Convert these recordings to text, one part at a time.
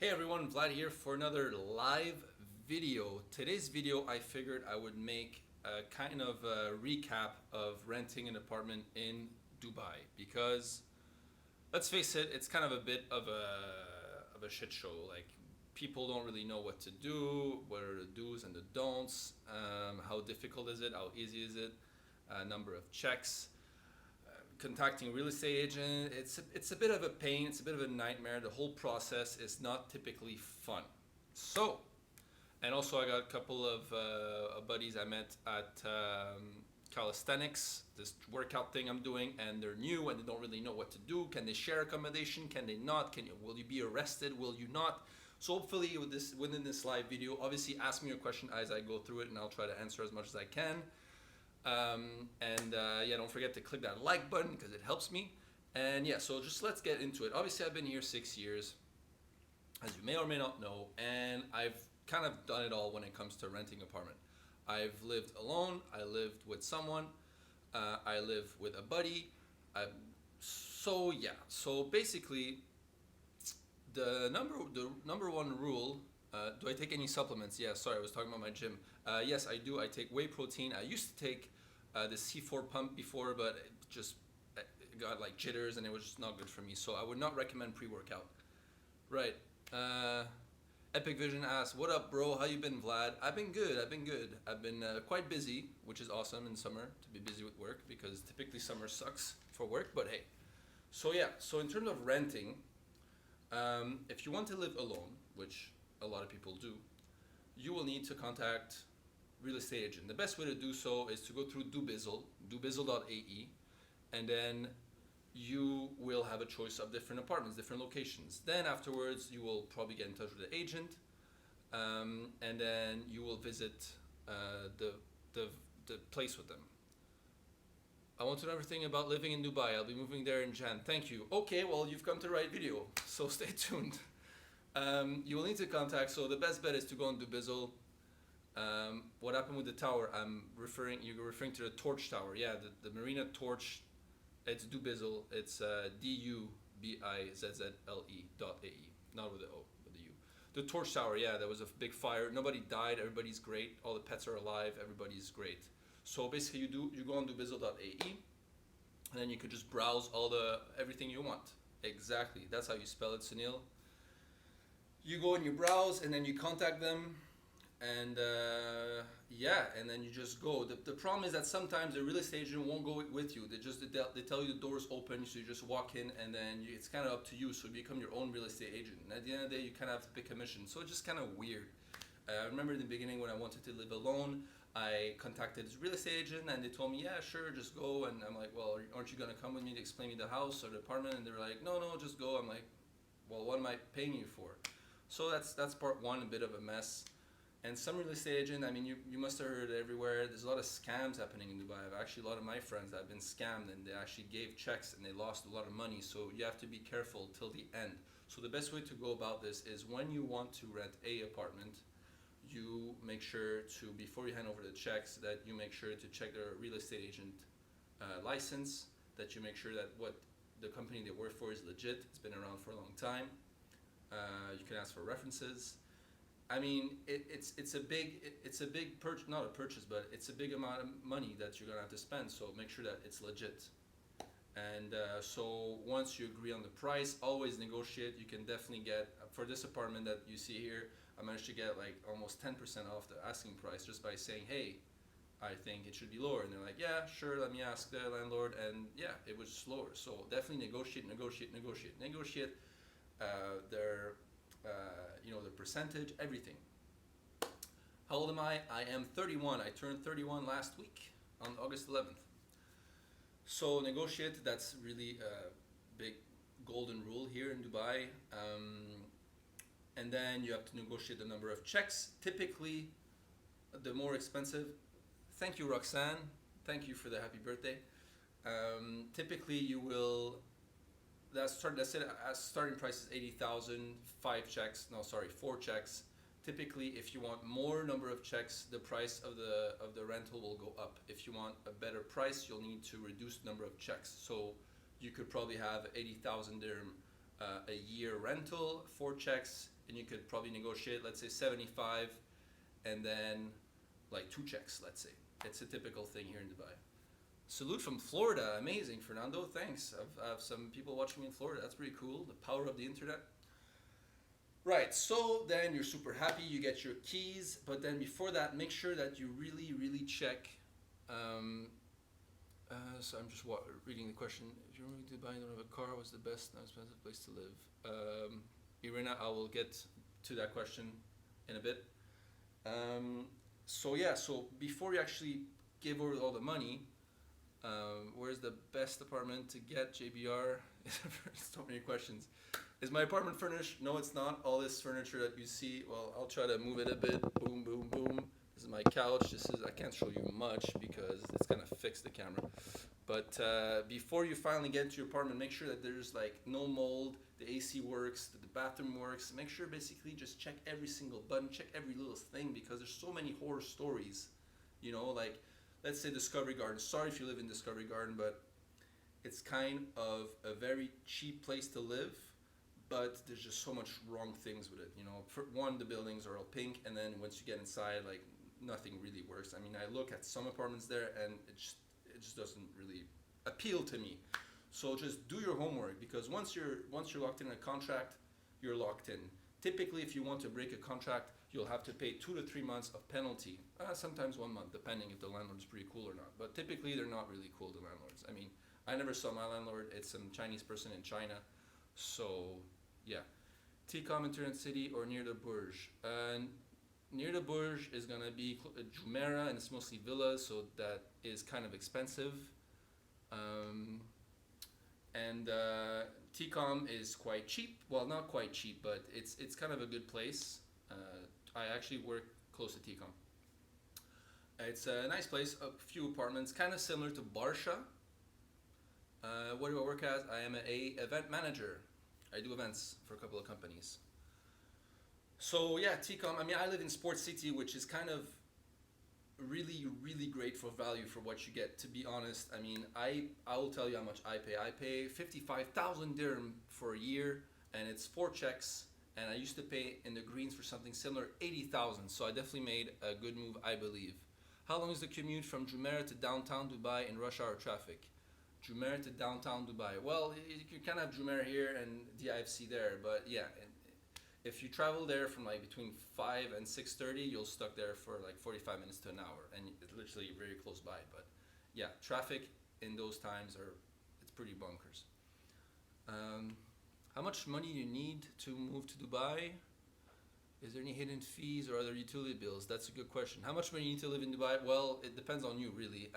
Hey everyone, Vlad here for another live video. Today's video I figured I would make a kind of a recap of renting an apartment in Dubai because let's face it, it's kind of a bit of a shit show. Like people don't really know what to do, what are the do's and the don'ts, how difficult is it, how easy is it, number of checks, contacting real estate agent. It's a bit of a pain. It's a bit of a nightmare. The whole process is not typically fun. So, and also I got a couple of buddies I met at calisthenics, this workout thing I'm doing, and they're new and they don't really know what to do. Can they share accommodation? Can they not? Will you be arrested? Will you not? So hopefully within this live video, obviously ask me your question as I go through it, and I'll try to answer as much as I can. Yeah, don't forget to click that like button because it helps me. And yeah, so just let's get into it. Obviously, I've been here 6 years, as you may or may not know, and I've kind of done it all when it comes to renting apartment. I've lived alone. I lived with someone. I live with a buddy. So yeah, so basically, the number one rule. Do I take any supplements? Yeah, sorry, I was talking about my gym. Yes, I do. I take whey protein. I used to take the C4 pump before, but it got like jitters and it was just not good for me. So I would not recommend pre-workout. Right. Epic Vision asks, "What up, bro? How you been, Vlad?" I've been good. I've been good. I've been quite busy, which is awesome in summer to be busy with work because typically summer sucks for work. But hey, so yeah. So in terms of renting, if you want to live alone, which a lot of people do, you will need to contact real estate agent. The best way to do so is to go through Dubizzle, dubizzle.ae, and then you will have a choice of different apartments, different locations. Then afterwards, you will probably get in touch with the agent, and then you will visit the place with them. I want to know everything about living in Dubai. I'll be moving there in Jan. Thank you. Okay, well, you've come to the right video, so stay tuned. You will need to contact, so the best bet is to go on Dubizzle. What happened with the tower? You're referring to the Torch Tower. Yeah, the Marina Torch, it's Dubizzle. It's DUBIZZLE.AE, not with the O, with the U. The Torch Tower, yeah, there was a big fire. Nobody died, everybody's great. All the pets are alive, everybody's great. So basically you go on dubizzle.ae, and then you could just browse everything you want. Exactly, that's how you spell it, Sunil. You go and you browse, and then you contact them, and yeah, and then you just go. The problem is that sometimes the real estate agent won't go with you. They tell you the door's open, so you just walk in, and then it's kind of up to you. So you become your own real estate agent. And at the end of the day, you kind of have to pay commission. So it's just kind of weird. I remember in the beginning when I wanted to live alone, I contacted this real estate agent, and they told me, yeah, sure, just go. And I'm like, well, aren't you gonna come with me to explain me the house or the apartment? And they were like, no, just go. I'm like, well, what am I paying you for? So that's part one, a bit of a mess. And some real estate agent, I mean, you must have heard it everywhere. There's a lot of scams happening in Dubai. I've actually a lot of my friends that have been scammed, and they actually gave checks and they lost a lot of money. So you have to be careful till the end. So the best way to go about this is when you want to rent a apartment, you make sure to, before you hand over the checks, that you make sure to check their real estate agent license, that you make sure that what the company they work for is legit, it's been around for a long time. You can ask for references. I mean, it's a big purchase, not a purchase, but it's a big amount of money that you're gonna have to spend. So make sure that it's legit. And so once you agree on the price, always negotiate. You can definitely get, for this apartment that you see here, I managed to get like almost 10% off the asking price just by saying, hey, I think it should be lower. And they're like, yeah, sure, let me ask the landlord. And yeah, it was just lower. So definitely negotiate their the percentage, everything. How old am I? I am 31. I turned 31 last week on August 11th. So negotiate, that's really a big golden rule here in Dubai. And then you have to negotiate the number of checks. Typically, the more expensive. Thank you, Roxanne. Thank you for the happy birthday. Typically, you will. Starting price is 80,000. 4 checks. Typically, if you want more number of checks, the price of the rental will go up. If you want a better price, you'll need to reduce the number of checks. So you could probably have 80,000 dirham a year rental, 4 checks, and you could probably negotiate, let's say 75, and then like two checks, let's say. It's a typical thing here in Dubai. Salute from Florida. Amazing, Fernando. Thanks. I have some people watching me in Florida. That's pretty cool. The power of the internet. Right, so then you're super happy, you get your keys, but then before that, make sure that you really, really check. Um, so I'm just reading the question. If you're moving to Dubai and don't have a car, what's the best, most expensive place to live? Irina, I will get to that question in a bit. So before you actually give over all the money, where's the best apartment to get, JBR? So many questions. Is my apartment furnished? No, it's not. All this furniture that you see, well, I'll try to move it a bit. Boom, boom, boom. This is my couch. I can't show you much because it's gonna fix the camera. But before you finally get into your apartment, make sure that there's like no mold, the AC works, that the bathroom works. Make sure basically just check every single button, check every little thing, because there's so many horror stories. You know, like let's say Discovery Garden. Sorry if you live in Discovery Garden, but it's kind of a very cheap place to live, but there's just so much wrong things with it. You know, for one, the buildings are all pink, and then once you get inside, like nothing really works. I mean, I look at some apartments there, and it just doesn't really appeal to me. So just do your homework, because once you're locked in a contract, you're locked in. Typically, if you want to break a contract, you'll have to pay 2 to 3 months of penalty. Sometimes 1 month, depending if the landlord is pretty cool or not. But typically, they're not really cool, the landlords. I mean, I never saw my landlord. It's some Chinese person in China. So, yeah. T-Com Internet City or near the Burj? Near the Burj is going to be Jumeirah, and it's mostly villas, so that is kind of expensive. And T-Com is quite cheap. Well, not quite cheap, but it's kind of a good place. I actually work close to T-Com. It's a nice place, a few apartments, kind of similar to Barsha. What do I work as? I am an event manager. I do events for a couple of companies. So yeah, T-Com, I mean, I live in Sports City, which is kind of really, really great for value for what you get, to be honest. I mean, I will tell you how much I pay. I pay 55,000 dirham for a year, and it's 4 checks, and I used to pay in the greens for something similar, 80,000. So I definitely made a good move, I believe. How long is the commute from Jumeirah to downtown Dubai in rush hour traffic? Jumeirah to downtown Dubai. Well, you kind of have Jumeirah here and the IFC there, but yeah, if you travel there from like between 5 and 6:30, you'll stuck there for like 45 minutes to an hour, and it's literally very close by. But yeah, traffic in those times it's pretty bonkers. How much money do you need to move to Dubai? Is there any hidden fees or other utility bills? That's a good question. How much money you need to live in Dubai? Well, it depends on you, really.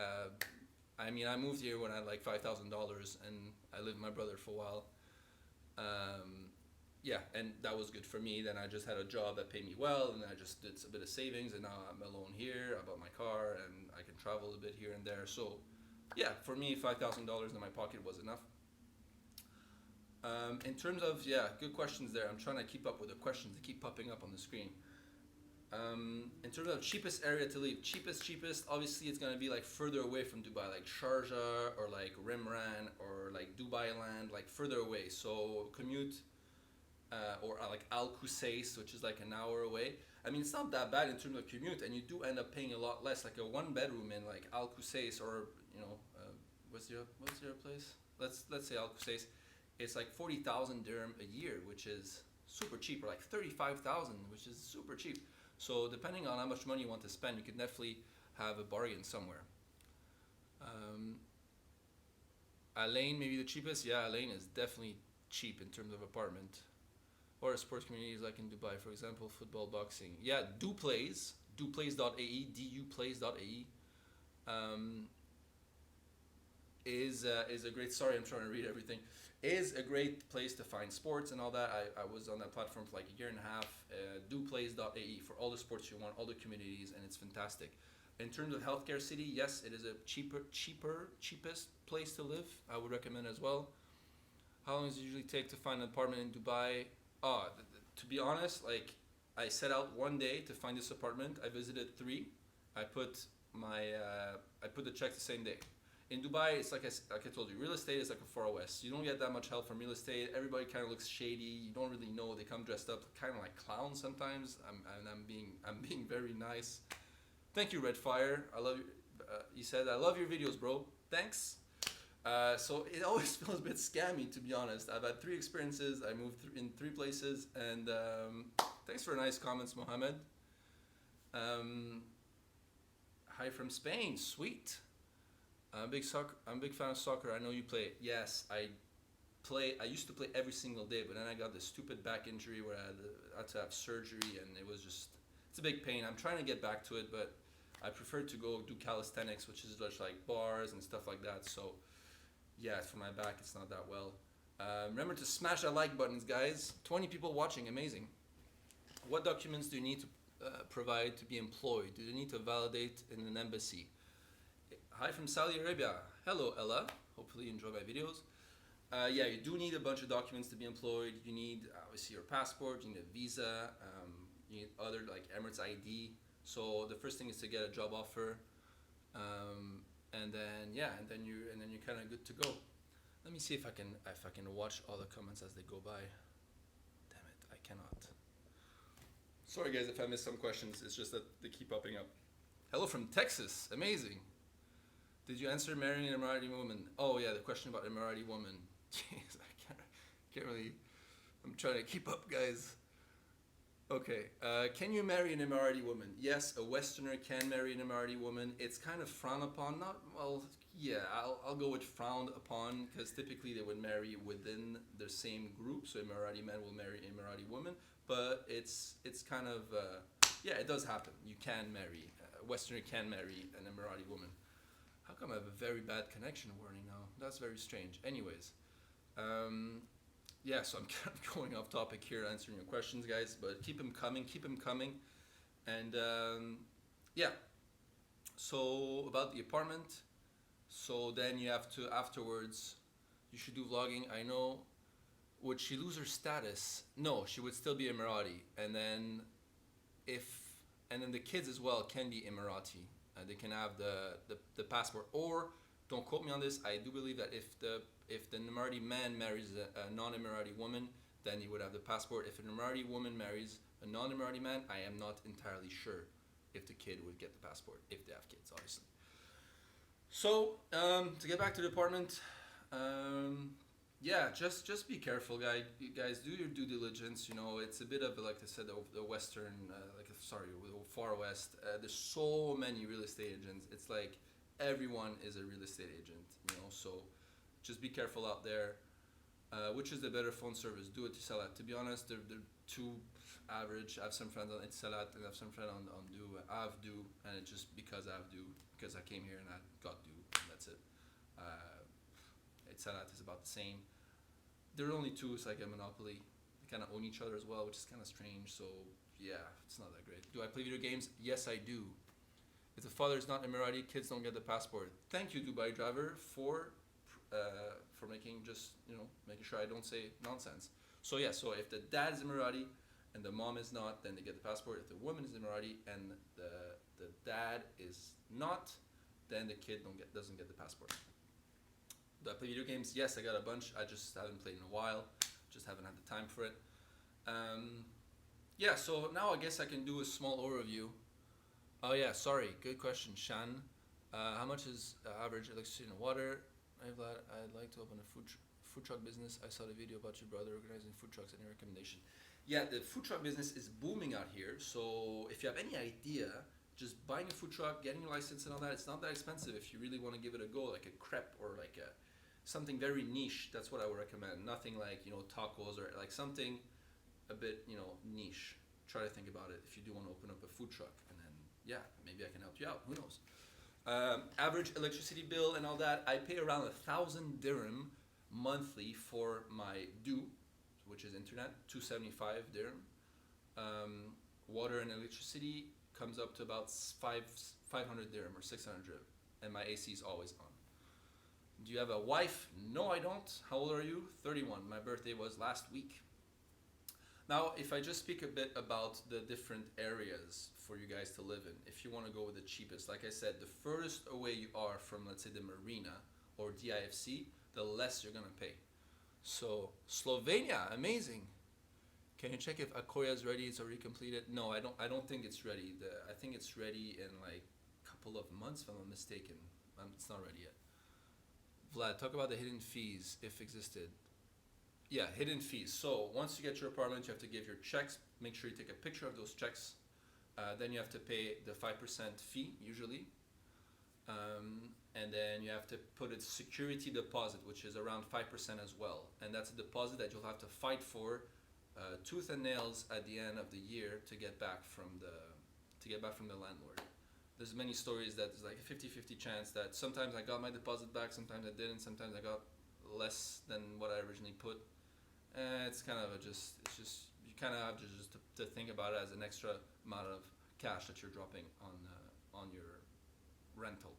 I mean, I moved here when I had like $5,000, and I lived with my brother for a while. Yeah, and that was good for me. Then I just had a job that paid me well, and I just did a bit of savings, and now I'm alone here. I bought my car, and I can travel a bit here and there. So, yeah, for me, $5,000 in my pocket was enough. In terms of, yeah, good questions there. I'm trying to keep up with the questions that keep popping up on the screen. In terms of cheapest area to live, cheapest, obviously it's gonna be like further away from Dubai, like Sharjah or like Rimran or like Dubai Land, like further away. So commute, or like Al Qusais, which is like an hour away. I mean, it's not that bad in terms of commute, and you do end up paying a lot less. Like a 1 bedroom in like Al Qusais, or you know, what's your place? Let's say Al Qusais. It's like 40,000 dirham a year, which is super cheap, or like 35,000, which is super cheap. So depending on how much money you want to spend, you could definitely have a bargain somewhere. Alain, maybe the cheapest? Yeah, Alain is definitely cheap in terms of apartment. Or sports communities like in Dubai, for example, football, boxing. Yeah, duplays.ae, duplays.ae is a great, sorry, I'm trying to read everything, is a great place to find sports and all that. I was on that platform for like a year and a half. Duplays.ae for all the sports you want, all the communities, and it's fantastic. In terms of healthcare city, yes, it is a cheapest place to live. I would recommend as well. How long does it usually take to find an apartment in Dubai? To be honest, like I set out one day to find this apartment. I visited 3. I put the check the same day. In Dubai, it's like I told you, real estate is like a Far West. You don't get that much help from real estate. Everybody kind of looks shady. You don't really know. They come dressed up kind of like clowns sometimes. I'm being very nice. Thank you, Redfire. I love you. You said I love your videos, bro. Thanks. So it always feels a bit scammy, to be honest. I've had 3 experiences. I moved in 3 places, and thanks for nice comments, Mohammed. Hi from Spain. Sweet. I'm a big fan of soccer. I know you play it. Yes, I used to play every single day, but then I got this stupid back injury where I had to have surgery, and it's a big pain. I'm trying to get back to it, but I prefer to go do calisthenics, which is just like bars and stuff like that. So yeah, for my back, it's not that well. Remember to smash that like buttons, guys. 20 people watching, amazing. What documents do you need to provide to be employed? Do you need to validate in an embassy? Hi from Saudi Arabia. Hello, Ella. Hopefully you enjoy my videos. Yeah, you do need a bunch of documents to be employed. You need obviously your passport. You need a visa. You need other like Emirates ID. So the first thing is to get a job offer, and then you're kind of good to go. Let me see if I can watch all the comments as they go by. Damn it, I cannot. Sorry guys if I missed some questions. It's just that they keep popping up. Hello from Texas. Amazing. Did you answer marrying an Emirati woman? Oh yeah, the question about Emirati woman. Jeez, I can't really. I'm trying to keep up, guys. Okay, can you marry an Emirati woman? Yes, a Westerner can marry an Emirati woman. It's kind of frowned upon. I'll go with frowned upon, because typically they would marry within the same group. So Emirati men will marry an Emirati woman, but it's kind of it does happen. You can marry a Westerner can marry an Emirati woman. How come I have a very bad connection warning now? That's very strange. Anyways. So I'm kind of going off topic here answering your questions, guys, but keep them coming. And so about the apartment, so then you have to, afterwards, you should do vlogging. I know, would she lose her status? No, she would still be Emirati. And then the kids as well can be Emirati. They can have the passport, or don't quote me on this, I do believe that if the Emirati man marries a non-Emirati woman, then he would have the passport. If an Emirati woman marries a non-Emirati man, I am not entirely sure if the kid would get the passport, if they have kids, obviously. So, to get back to the apartment, just be careful, you guys. Do your due diligence. You know, it's a bit of, like I said, the Western, Far West. There's so many real estate agents. It's like everyone is a real estate agent, you know, so just be careful out there. Which is the better phone service, Do It to Sell It? To be honest, they're too average. I have some friends on Itsalat and I have some friends on Do. I have Do, and it's just because I have Do, because I came here and I got Do, and that's it. Itsalat is about the same. There are only 2, it's like a monopoly. They kind of own each other as well, which is kind of strange, so yeah, it's not that great. Do I play video games? Yes, I do. If the father is not Emirati, kids don't get the passport. Thank you, Dubai driver, for making sure I don't say nonsense. So yeah, so if the dad is Emirati and the mom is not, then they get the passport. If the woman is Emirati and the dad is not, then the kid doesn't get the passport. Do I play video games? Yes, I got a bunch. I just haven't played in a while. Just haven't had the time for it. So now I guess I can do a small overview. Oh yeah, sorry. Good question, Shan. How much is average electricity and water? I'd like to open a food truck business. I saw the video about your brother organizing food trucks. Any recommendation? Yeah, the food truck business is booming out here. So if you have any idea, just buying a food truck, getting your license and all that, it's not that expensive if you really want to give it a go, like a crepe or like something very niche. That's what I would recommend. Nothing like, tacos or like something a bit, niche. Try to think about it if you do want to open up a food truck, and then maybe I can help you out. Who knows? Average electricity bill and all that, I pay around 1,000 dirham monthly for my due, which is internet, 275 dirham. Water and electricity comes up to about 500 dirham or 600 dirham, and my AC is always on. Do you have a wife? No, I don't. How old are you? 31. My birthday was last week. Now, if I just speak a bit about the different areas for you guys to live in, if you want to go with the cheapest, like I said, the furthest away you are from, let's say, the marina or DIFC, the less you're gonna pay. So Slovenia, amazing. Can you check if Akoya is ready? It's already completed. No, I don't. I don't think it's ready. I think it's ready in like a couple of months, if I'm not mistaken. It's not ready yet. Vlad, talk about the hidden fees if existed. Yeah, hidden fees. So once you get your apartment, you have to give your checks. Make sure you take a picture of those checks. Then you have to pay the 5% fee usually, and then you have to put a security deposit, which is around 5% as well. And that's a deposit that you'll have to fight for, tooth and nails at the end of the year to get back from the landlord. There's many stories that there's like a 50-50 chance that sometimes I got my deposit back, sometimes I didn't, sometimes I got less than what I originally put. It's kind of it's just you kind of have to think about it as an extra amount of cash that you're dropping on your rental.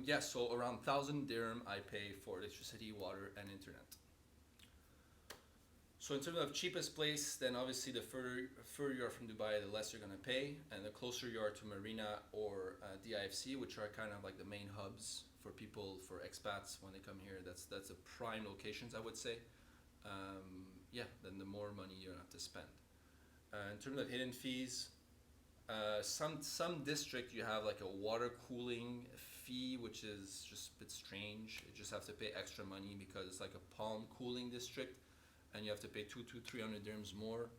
Yeah, so around 1,000 dirham I pay for electricity, water, and internet. So in terms of cheapest place, then obviously the further you are from Dubai, the less you're gonna pay, and the closer you are to Marina or DIFC, which are kind of like the main hubs for people, for expats when they come here. That's a prime locations, I would say. Yeah, then the more money you have to spend. In terms of hidden fees, some district you have like a water cooling fee, which is just a bit strange. You just have to pay extra money because it's like a palm cooling district, and you have to pay 300 dirhams more.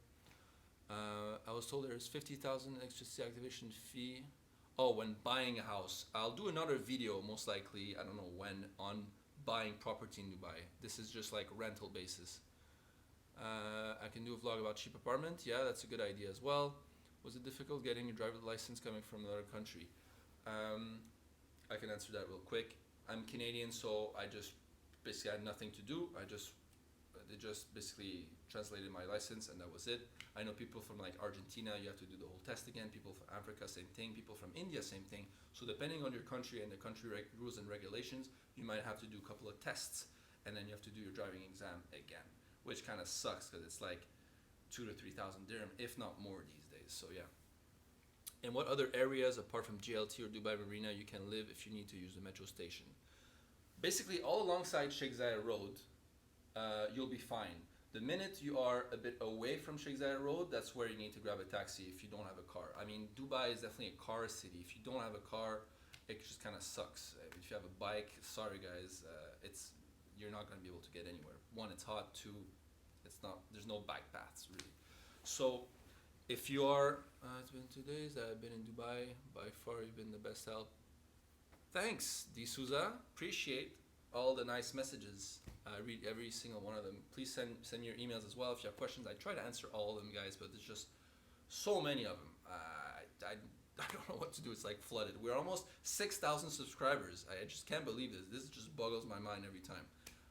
I was told there's 50,000 electricity activation fee. Oh, when buying a house. I'll do another video, most likely, I don't know when, on buying property in Dubai. This is just like rental basis. I can do a vlog about cheap apartment. Yeah, that's a good idea as well. Was it difficult getting a driver's license coming from another country? I can answer that real quick. I'm Canadian, so I just basically had nothing to do. They just basically translated my license, and that was it. I know people from like Argentina, you have to do the whole test again. People from Africa, same thing. People from India, same thing. So depending on your country and the country rules and regulations, you might have to do a couple of tests, and then you have to do your driving exam again, which kind of sucks because it's like 2,000 to 3,000 dirham, if not more these days. So yeah. In what other areas apart from GLT or Dubai Marina you can live if you need to use the metro station? Basically, all alongside Sheikh Zayed Road, you'll be fine. The minute you are a bit away from Sheikh Zayed Road, that's where you need to grab a taxi if you don't have a car. I mean, Dubai is definitely a car city. If you don't have a car, it just kind of sucks. If you have a bike, sorry guys, you're not going to be able to get anywhere. One, it's hot. Two, there's no bike paths really. So if you are, it's been 2 days that I've been in Dubai. By far, you've been the best help. Thanks, D'Souza. Appreciate all the nice messages. I read every single one of them. Please send your emails as well if you have questions. I try to answer all of them, guys, but there's just so many of them. I don't know what to do. It's like flooded. We're almost 6,000 subscribers. I just can't believe this. This just boggles my mind every time.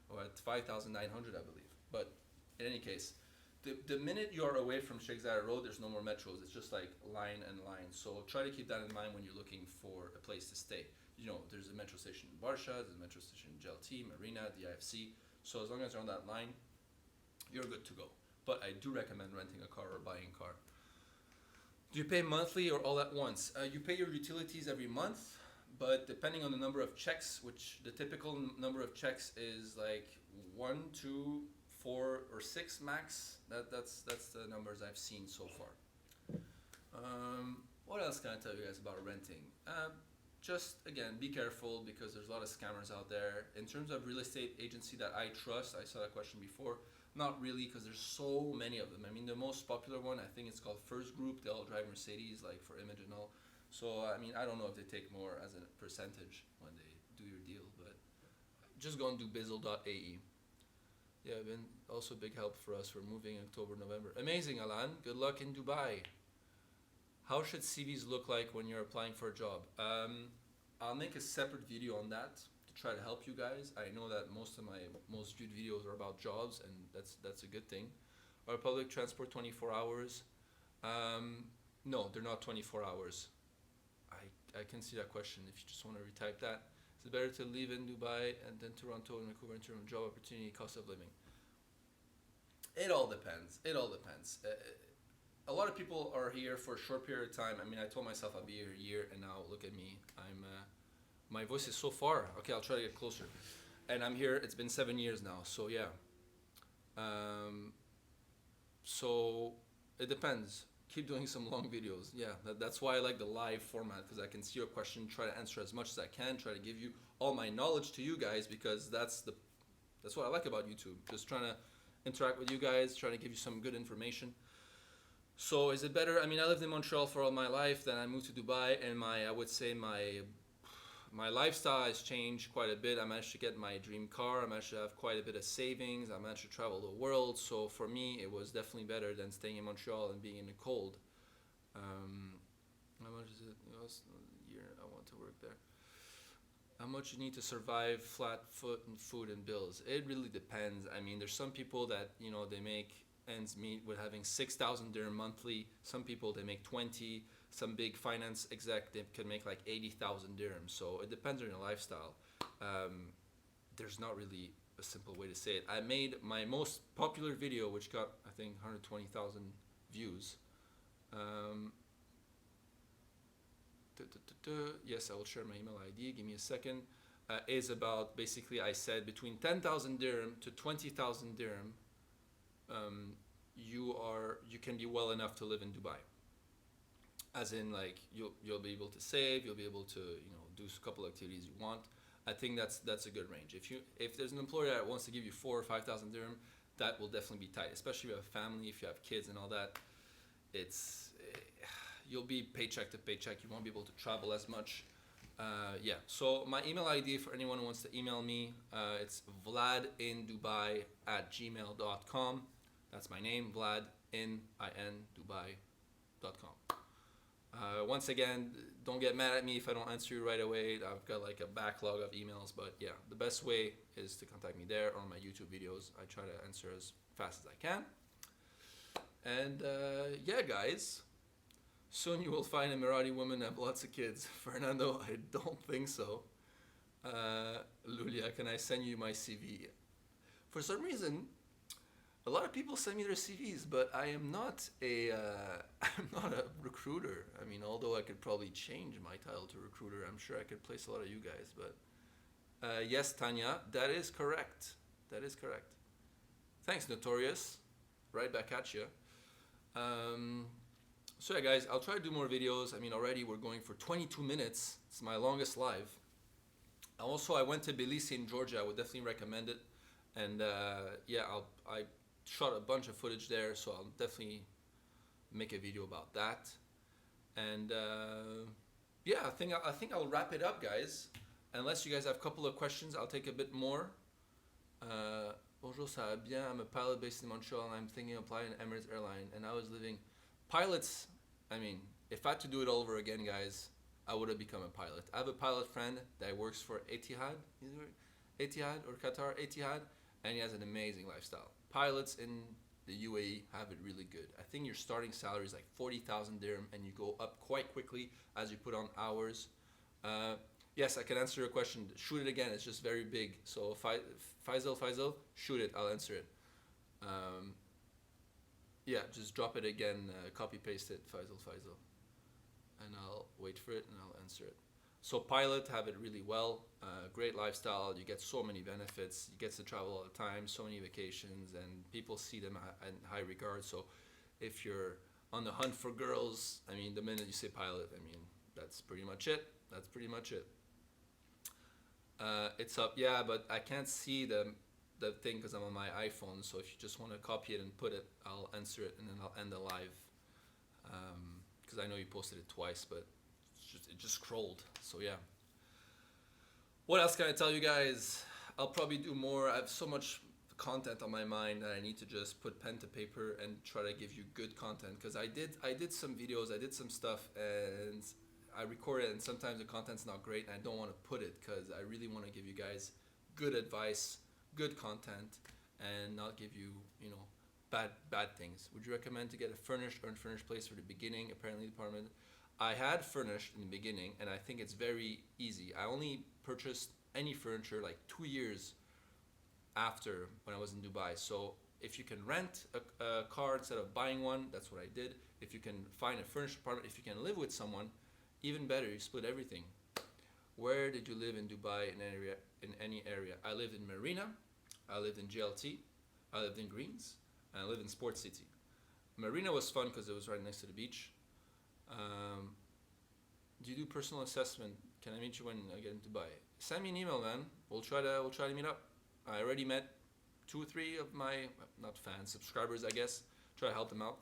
We're at 5,900, I believe. But in any case, the minute you're away from Sheikh Zayed Road, there's no more metros. It's just like line and line. So try to keep that in mind when you're looking for a place to stay. You know, there's a metro station in Barsha, there's a metro station in GLT, Marina, DIFC. So as long as you're on that line, you're good to go. But I do recommend renting a car or buying a car. Do you pay monthly or all at once? You pay your utilities every month, but depending on the number of checks, which the typical number of checks is like 1, 2, 4, or 6 max. That's the numbers I've seen so far. What else can I tell you guys about renting? Just again, be careful because there's a lot of scammers out there. In terms of real estate agency that I trust, I saw that question before. Not really, because there's so many of them. I mean, the most popular one, I think it's called First Group. They all drive Mercedes, like for image and all. So I mean, I don't know if they take more as a percentage when they do your deal, but just go and do bizzle.ae. Yeah, been also a big help for us for moving October, November. Amazing, Alan. Good luck in Dubai. How should CVs look like when you're applying for a job? I'll make a separate video on that to try to help you guys. I know that most of my most viewed videos are about jobs, and that's a good thing. Are public transport 24 hours? No, they're not 24 hours. I can see that question if you just want to retype that. Is it better to live in Dubai and then Toronto and Vancouver in terms of job opportunity, cost of living? It all depends. It all depends. A lot of people are here for a short period of time. I mean, I told myself I'll be here a year, and now look at me. My voice is so far. Okay, I'll try to get closer. And I'm here. It's been 7 years now. So yeah. Um, so it depends. Keep doing some long videos. Yeah, that's why I like the live format, because I can see your question, try to answer as much as I can, try to give you all my knowledge to you guys, because that's what I like about YouTube. Just trying to interact with you guys, trying to give you some good information. So is it better? I mean, I lived in Montreal for all my life. Then I moved to Dubai, and I would say my lifestyle has changed quite a bit. I managed to get my dream car. I managed to have quite a bit of savings. I managed to travel the world. So for me, it was definitely better than staying in Montreal and being in the cold. How much is it? Year I want to work there. How much you need to survive flat foot and food and bills? It really depends. I mean, there's some people that they make ends meet with having 6,000 dirham monthly. Some people they make 20. Some big finance executive can make like 80,000 dirhams. So it depends on your lifestyle. There's not really a simple way to say it. I made my most popular video, which got I think 120,000 views. Yes, I will share my email ID. Give me a second. Is about basically I said between 10,000 dirham to 20,000 dirham. You can be well enough to live in Dubai. As in, like you'll be able to save, you'll be able to do a couple of activities you want. I think that's a good range. If there's an employer that wants to give you 4,000 or 5,000 dirham, that will definitely be tight. Especially if you have a family, if you have kids and all that. You'll be paycheck to paycheck. You won't be able to travel as much. Yeah. So my email ID for anyone who wants to email me, it's vladindubai@gmail.com. That's my name, vladindubai.com. Once again, don't get mad at me if I don't answer you right away. I've got like a backlog of emails, but yeah, the best way is to contact me there or on my YouTube videos. I try to answer as fast as I can. And yeah, guys, soon you will find a Emirati woman and have lots of kids. Fernando, I don't think so. Lulia, can I send you my CV? For some reason, a lot of people send me their CVs, but I am not I'm not a recruiter. I mean, although I could probably change my title to recruiter, I'm sure I could place a lot of you guys. But yes, Tanya, that is correct. That is correct. Thanks, Notorious. Right back at you. So yeah, guys, I'll try to do more videos. I mean, already we're going for 22 minutes. It's my longest live. Also, I went to Tbilisi in Georgia. I would definitely recommend it. And yeah, I shot a bunch of footage there, so I'll definitely make a video about that. And yeah, I think I'll wrap it up, guys. Unless you guys have a couple of questions, I'll take a bit more. Bonjour, ça va bien? I'm a pilot based in Montreal, and I'm thinking of applying to Emirates Airline. And I was living pilots. I mean, if I had to do it all over again, guys, I would have become a pilot. I have a pilot friend that works for Etihad or Qatar Etihad, and he has an amazing lifestyle. Pilots in the UAE have it really good. I think your starting salary is like 40,000 dirham, and you go up quite quickly as you put on hours. Yes, I can answer your question. Shoot it again. It's just very big. So Faisal, shoot it. I'll answer it. Yeah, just drop it again. Copy paste it, Faisal, and I'll wait for it and I'll answer it. So pilot have it really well. Great lifestyle. You get so many benefits. You get to travel all the time. So many vacations, and people see them in high regard. So if you're on the hunt for girls, I mean, the minute you say pilot, I mean, that's pretty much it. That's pretty much it. It's up, yeah, but I can't see the thing because I'm on my iPhone. So if you just want to copy it and put it, I'll answer it and then I'll end the live. Because I know you posted it twice, but it just scrolled. So yeah. What else can I tell you guys? I'll probably do more. I have so much content on my mind that I need to just put pen to paper and try to give you good content. Because I did some videos, I did some stuff, and I record it, and sometimes the content's not great, and I don't want to put it because I really want to give you guys good advice, good content, and not give you, bad things. Would you recommend to get a furnished or unfurnished place for the beginning? Apparently, the apartment. I had furnished in the beginning, and I think it's very easy. I only purchased any furniture like 2 years after when I was in Dubai. So If you can rent a car instead of buying one, that's what I did. If you can find a furnished apartment, if you can live with someone, even better. You split everything. Where did you live in Dubai in area in any area? I lived in Marina, I lived in GLT, I lived in Greens, and I lived in Sports City. Marina was fun because it was right next to the beach. Um, do you do personal assessment? Can I meet you when I get in Dubai? Send me an email, man. We'll try to meet up. I already met 2 or 3 of my not fans, subscribers, I guess. Try to help them out.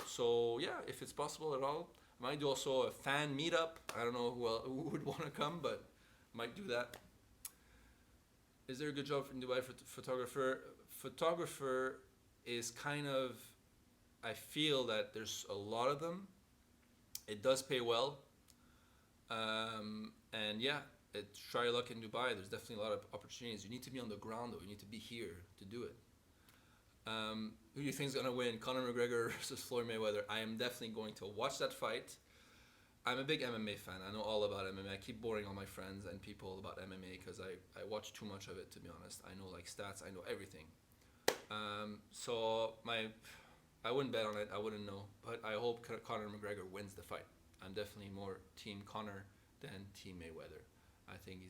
So yeah, if it's possible at all, I might do also a fan meetup. I don't know who would want to come, but might do that. Is there a good job in Dubai for photographer? Photographer is kind of, I feel that there's a lot of them. It does pay well. And yeah, try your luck in Dubai. There's definitely a lot of opportunities. You need to be on the ground though. You need to be here to do it. Who do you think is gonna win, Conor McGregor versus Floyd Mayweather? I am definitely going to watch that fight. I'm a big MMA fan. I know all about MMA. I keep boring all my friends and people about MMA because I watch too much of it, to be honest. I know like stats. I know everything. So I wouldn't bet on it. I wouldn't know. But I hope Conor McGregor wins the fight. I'm definitely more Team Conor than Team Mayweather. I think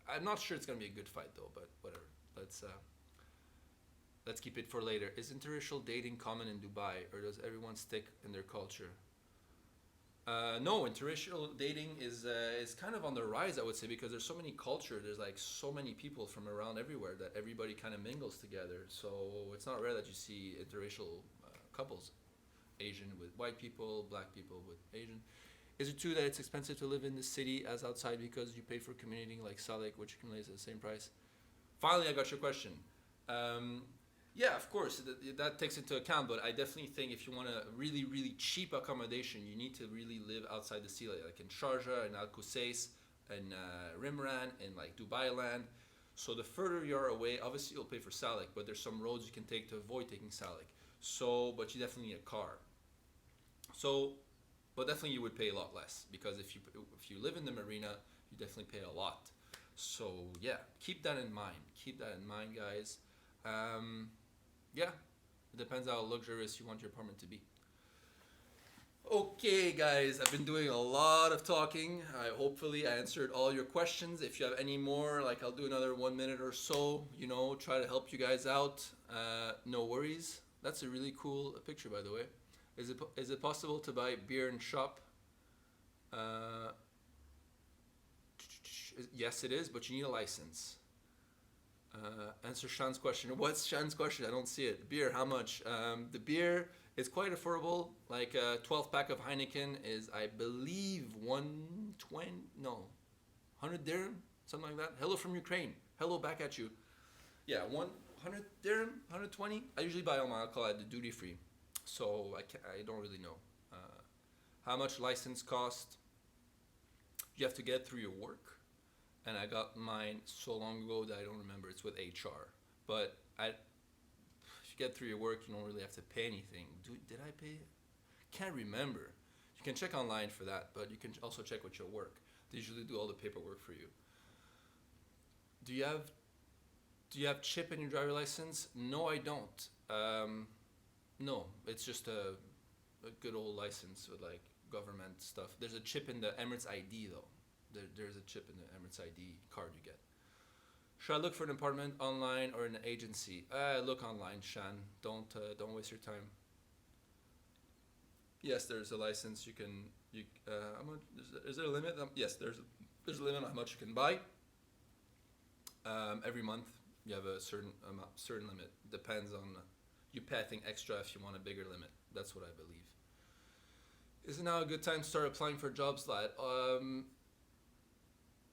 I'm not sure it's gonna be a good fight though. But whatever. Let's keep it for later. Is interracial dating common in Dubai, or does everyone stick in their culture? No, interracial dating is kind of on the rise, I would say, because there's so many culture. There's like so many people from around everywhere that everybody kind of mingles together. So it's not rare that you see interracial couples, Asian with white people, black people with Asian. Is it true that it's expensive to live in the city as outside because you pay for commuting like Salek, which you can lay at the same price? Finally, I got your question. Yeah, of course, that takes into account, but I definitely think if you want a really, really cheap accommodation, you need to really live outside the city, like in Sharjah, in Al Qusais, in Rimran, in like Dubai land. So the further you are away, obviously you'll pay for Salek, but there's some roads you can take to avoid taking Salek. So, but you definitely need a car. So, but definitely you would pay a lot less because if you live in the marina, you definitely pay a lot. So yeah, keep that in mind. Keep that in mind, guys. Yeah, it depends how luxurious you want your apartment to be. Okay, guys, I've been doing a lot of talking. Hopefully I answered all your questions. If you have any more, like I'll do another 1 minute or so, try to help you guys out. No worries. That's a really cool picture, by the way. Is it possible to buy beer and shop? Yes, it is, but you need a license. Answer Shan's question. What's Shan's question? I don't see it. Beer, how much? The beer is quite affordable. Like a 12 pack of Heineken is, I believe, 120, no, 100 dirham, something like that. Hello from Ukraine. Hello back at you. Yeah, 100 dirham, 120. I usually buy all my alcohol at the duty free, so I don't really know. How much license cost? You have to get through your work. And I got mine so long ago that I don't remember. It's with HR. But if you get through your work, you don't really have to pay anything. Did I pay? Can't remember. You can check online for that, but you can also check with your work. They usually do all the paperwork for you. Do you have chip in your driver license? No, I don't. No, it's just a good old license with like government stuff. There's a chip in the Emirates ID though. There's a chip in the Emirates ID card you get. Should I look for an apartment online or in an agency? Look online, Shan. Don't waste your time. Yes, there's a license. Is there a limit? Yes, there's a limit on how much you can buy. Every month you have a certain limit. Depends on you pay, I think, extra if you want a bigger limit. That's what I believe. Is it now a good time to start applying for jobs, lad?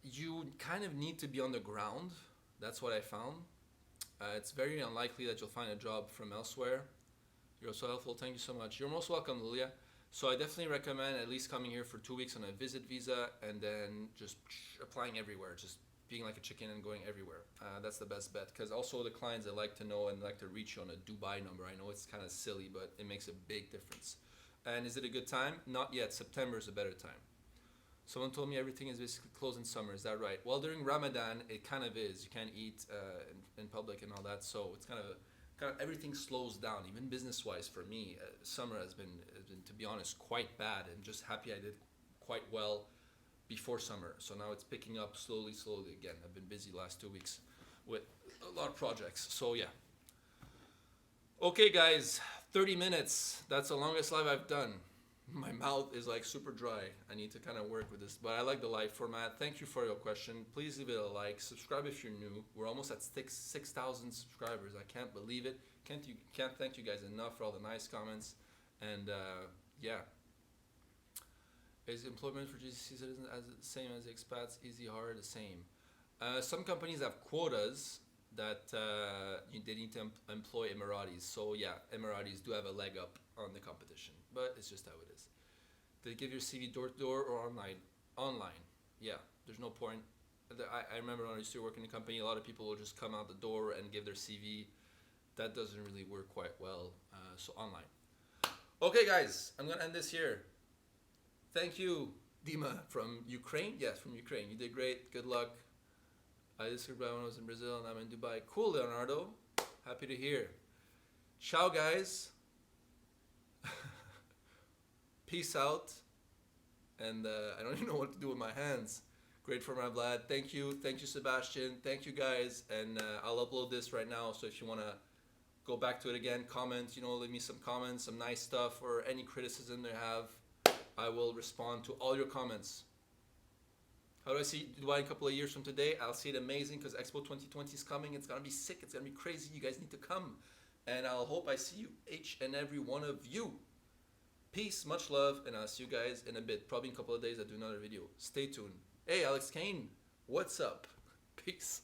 You kind of need to be on the ground. That's what I found. It's very unlikely that you'll find a job from elsewhere. You're so helpful. Thank you so much. You're most welcome, Lilia. So I definitely recommend at least coming here for 2 weeks on a visit visa and then just applying everywhere, just being like a chicken and going everywhere. That's the best bet because also the clients, they like to know and like to reach you on a Dubai number. I know it's kind of silly, but it makes a big difference. And is it a good time? Not yet. September is a better time. Someone told me everything is basically closed in summer. Is that right? Well, during Ramadan, it kind of is. You can't eat in public and all that, so it's kind kind of everything slows down, even business-wise for me. Summer has been, to be honest, quite bad, and just happy I did quite well before summer. So now it's picking up slowly, slowly again. I've been busy last 2 weeks with a lot of projects. So yeah. Okay, guys, 30 minutes. That's the longest live I've done. My mouth is like super dry. I need to kind of work with this, but I like the live format. Thank you for your question. Please leave it a like. Subscribe if you're new. We're almost at 6,000 subscribers. I can't believe it. Can't thank you guys enough for all the nice comments. And yeah. Is employment for GCC citizens as the same as expats? Easy, hard, the same. Some companies have quotas that they need to employ Emiratis. So yeah, Emiratis do have a leg up on the competition, but it's just how it is. They give your CV door to door or online? Online. Yeah, there's no point. I remember when I used to work in a company, a lot of people will just come out the door and give their CV. That doesn't really work quite well. So online. Okay, guys, I'm gonna end this here. Thank you, Dima from Ukraine. Yes, from Ukraine. You did great. Good luck. I just heard about when I was in Brazil and I'm in Dubai. Cool, Leonardo. Happy to hear. Ciao, guys. Peace out. And I don't even know what to do with my hands. Great for my Vlad. Thank you. Thank you, Sebastian. Thank you, guys. And I'll upload this right now. So if you want to go back to it again, comment, leave me some comments, some nice stuff, or any criticism they have. I will respond to all your comments. How do I see Dubai in a couple of years from today? I'll see it amazing because Expo 2020 is coming. It's going to be sick. It's going to be crazy. You guys need to come. And I'll hope I see you, each and every one of you. Peace, much love, and I'll see you guys in a bit. Probably in a couple of days I'll do another video. Stay tuned. Hey, Alex Kane, what's up? Peace.